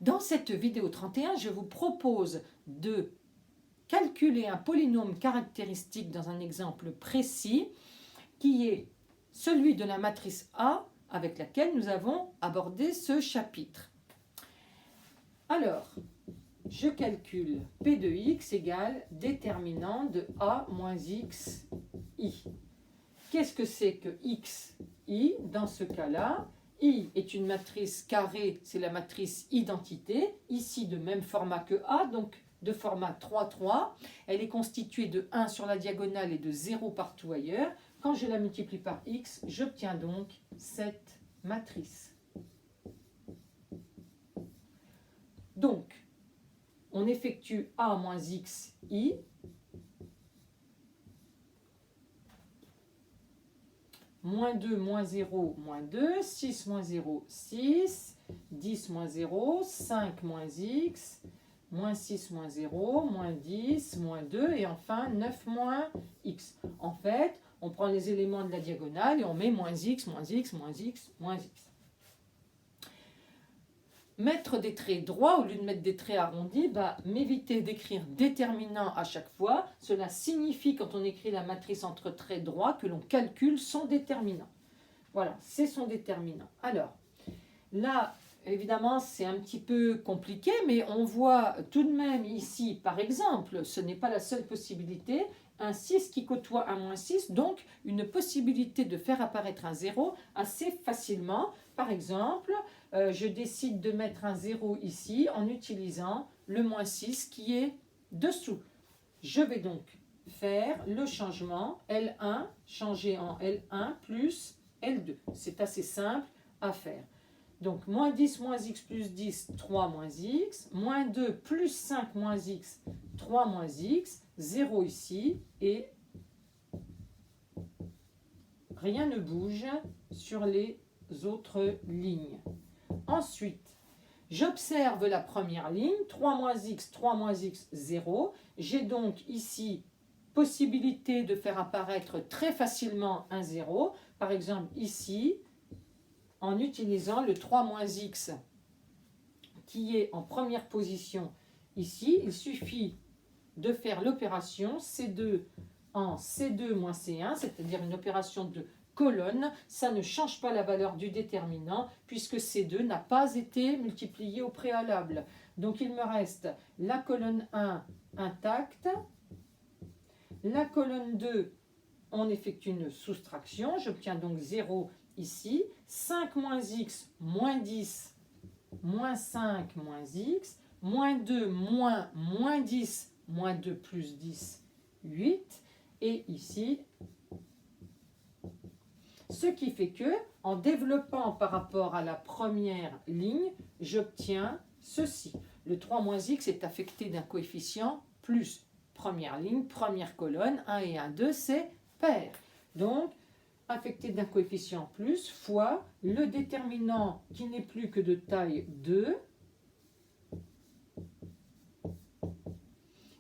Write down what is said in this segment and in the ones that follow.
Dans cette vidéo 31, je vous propose de calculer un polynôme caractéristique dans un exemple précis qui est celui de la matrice A avec laquelle nous avons abordé ce chapitre. Alors, je calcule P de x égale déterminant de A moins x i. Qu'est-ce que c'est que x, i dans ce cas-là? I est une matrice carrée, c'est la matrice identité, ici de même format que A, donc de format 3,3. Elle est constituée de 1 sur la diagonale et de 0 partout ailleurs. Quand je la multiplie par x, j'obtiens donc cette matrice. Donc, on effectue A moins x, i. Moins 2, moins 0, moins 2, 6 moins 0, 6, 10 moins 0, 5 moins x, moins 6 moins 0, moins 10, moins 2, et enfin 9 moins x. En fait, on prend les éléments de la diagonale et on met moins x, moins x, moins x, moins x. Mettre des traits droits au lieu de mettre des traits arrondis, m'éviter d'écrire déterminant à chaque fois. Cela signifie, quand on écrit la matrice entre traits droits, que l'on calcule son déterminant. Voilà, c'est son déterminant. Alors, là, évidemment, c'est un petit peu compliqué, mais on voit tout de même ici, par exemple, ce n'est pas la seule possibilité, un 6 qui côtoie un moins 6, donc une possibilité de faire apparaître un 0 assez facilement. Par exemple, je décide de mettre un 0 ici en utilisant le moins 6 qui est dessous. Je vais donc faire le changement L1, changer en L1 plus L2. C'est assez simple à faire. Donc, moins 10 moins x plus 10, 3 moins x, moins 2 plus 5 moins x, 3 moins x, 0 ici, et rien ne bouge sur les autres lignes. Ensuite, j'observe la première ligne, 3 moins x, 0. J'ai donc ici possibilité de faire apparaître très facilement un 0. Par exemple, ici, en utilisant le 3 moins x qui est en première position ici, il suffit de faire l'opération C2 en C2 moins C1, c'est-à-dire une opération de colonne. Ça ne change pas la valeur du déterminant puisque C2 n'a pas été multiplié au préalable. Donc il me reste la colonne 1 intacte, la colonne 2, on effectue une soustraction, j'obtiens donc 0 ici, 5 moins x, moins 10, moins 5, moins x, moins 2, moins 10, moins 2 plus 10, 8, et ici, ce qui fait que, en développant par rapport à la première ligne, j'obtiens ceci. Le 3 moins x est affecté d'un coefficient plus. Première ligne, première colonne, 1 et 1, 2, c'est pair. Donc, affecté d'un coefficient plus fois le déterminant qui n'est plus que de taille 2.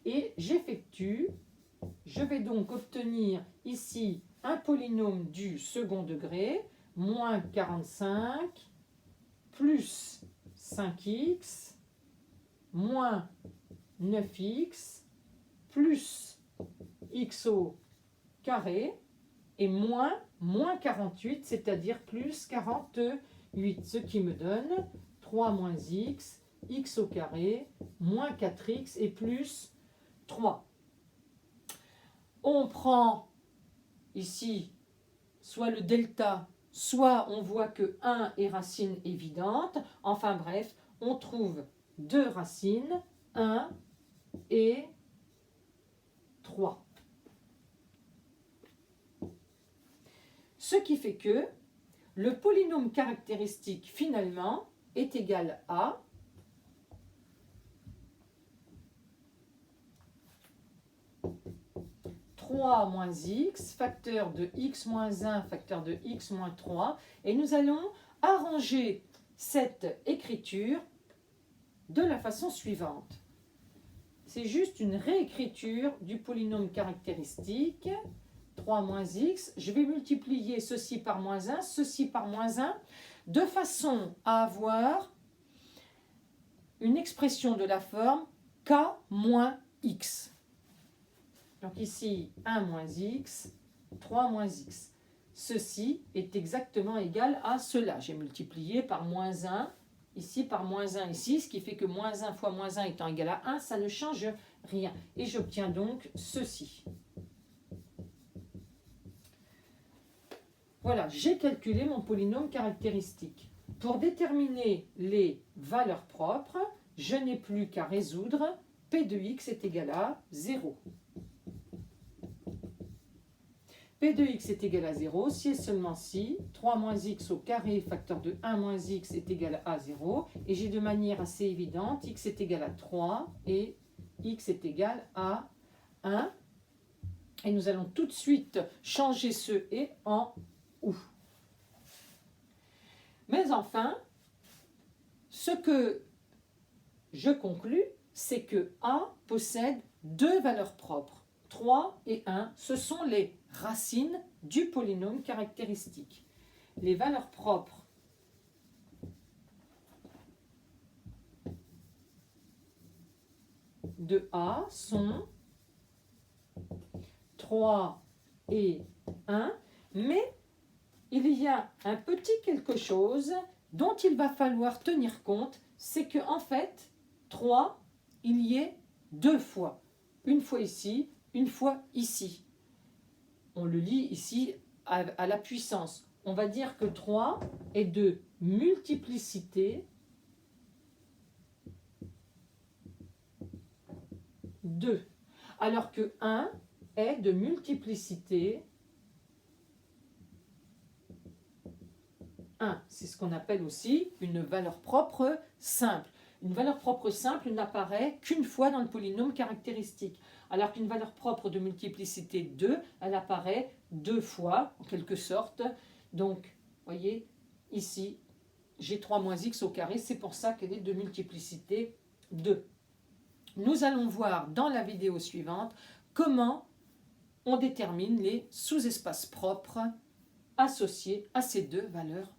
Et j'effectue, je vais donc obtenir ici un polynôme du second degré, moins 45, plus 5x, moins 9x, plus x au carré, et moins 48, c'est-à-dire plus 48, ce qui me donne 3 moins x, x au carré, moins 4x et plus 3. On prend ici soit le delta, soit on voit que 1 est racine évidente. Enfin bref, on trouve deux racines, 1 et 3. Ce qui fait que le polynôme caractéristique finalement est égal à 3 moins x, facteur de x moins 1, facteur de x moins 3. Et nous allons arranger cette écriture de la façon suivante. C'est juste une réécriture du polynôme caractéristique. 3 moins x, je vais multiplier ceci par moins 1, ceci par moins 1, de façon à avoir une expression de la forme k moins x. Donc ici, 1 moins x, 3 moins x. Ceci est exactement égal à cela. J'ai multiplié par moins 1, ici par moins 1 ici, ce qui fait que moins 1 fois moins 1 étant égal à 1, ça ne change rien. Et j'obtiens donc ceci. Voilà, j'ai calculé mon polynôme caractéristique. Pour déterminer les valeurs propres, je n'ai plus qu'à résoudre p de x est égal à 0. P de x est égal à 0 si et seulement si 3 moins x au carré facteur de 1 moins x est égal à 0. Et j'ai de manière assez évidente, x est égal à 3 et x est égal à 1. Et nous allons tout de suite changer ce « et » en « ou ». Mais enfin, ce que je conclus, c'est que A possède deux valeurs propres. 3 et 1, ce sont les racines du polynôme caractéristique. Les valeurs propres de A sont 3 et 1, mais il y a un petit quelque chose dont il va falloir tenir compte, c'est qu'en fait, 3, il y est deux fois. Une fois ici, une fois ici. On le lit ici à la puissance. On va dire que 3 est de multiplicité 2, alors que 1 est de multiplicité 1. C'est ce qu'on appelle aussi une valeur propre simple. Une valeur propre simple n'apparaît qu'une fois dans le polynôme caractéristique, alors qu'une valeur propre de multiplicité 2, elle apparaît deux fois, en quelque sorte. Donc, vous voyez, ici, j'ai 3 moins x au carré, c'est pour ça qu'elle est de multiplicité 2. Nous allons voir dans la vidéo suivante comment on détermine les sous-espaces propres associés à ces deux valeurs